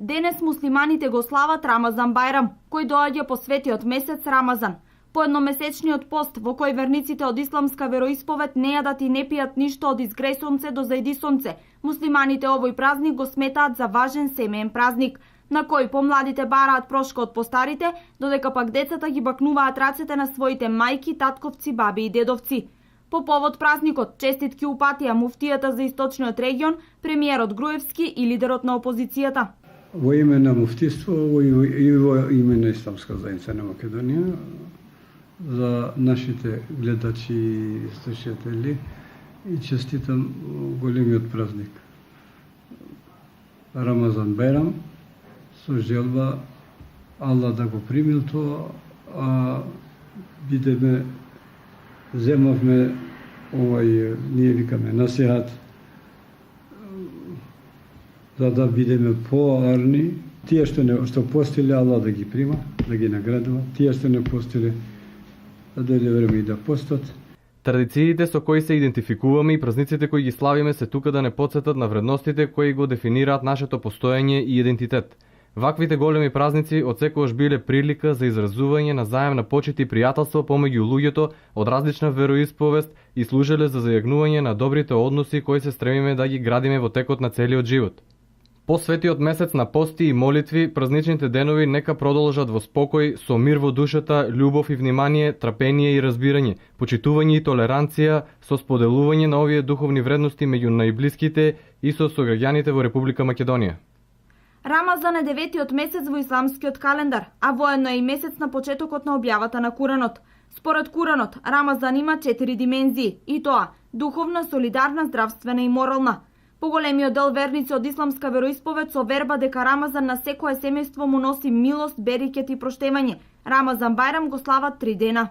Денес муслиманите го слават Рамазан Бајрам, кој доаѓа по светиот месец Рамазан. По едномесечниот пост во кој верниците од исламска вероисповед не јадат и не пијат ништо од изгреј сонце до зајди сонце, муслиманите овој празник го сметаат за важен семеен празник, на кој помладите бараат прошка од постарите, додека пак децата ги бакнуваат рацете на своите мајки, татковци, баби и дедовци. По повод празникот, честитки упатија муфтијата за источниот регион, премиерот Груевски и лидерот на опозицијата. Во име на муфтиство и во име на Исламска заедница на Македонија, за нашите гледачи и слушатели и честитам големиот празник Рамазан Бајрам, со желба Аллах да го примил тоа, а земавме ние викаме насихат, за да бидеме поарни, тие што постиле Аллах да ги прима, да ги наградува, тие што не постиле да дојде време и да постат. Традициите со кои се идентификуваме и празниците кои ги славиме се тука да не потсетат на вредностите кои го дефинираат нашето постоење и идентитет. Ваквите големи празници отсекогаш биле прилика за изразување на заемна почит и пријателство помеѓу луѓето од различна вероисповест и служеле за зајагнување на добрите односи кои се стремиме да ги градиме во текот на целиот живот. По светиот месец на пости и молитви, празничните денови нека продолжат во спокој, со мир во душата, љубов и внимание, трпение и разбирање, почитување и толеранција, со споделување на овие духовни вредности меѓу најблиските и со сограѓаните во Република Македонија. Рамазан е 9-тиот месец во исламскиот календар, а воедно е и месец на почетокот на објавата на Куранот. Според Куранот, Рамазан има 4 димензии, и тоа духовна, солидарна, здравствена и морална. Поголемиот дел верници од исламска вероисповед со верба дека Рамазан на секое семејство му носи милост, берекет и проштевање. Рамазан Бајрам го слават 3 дена.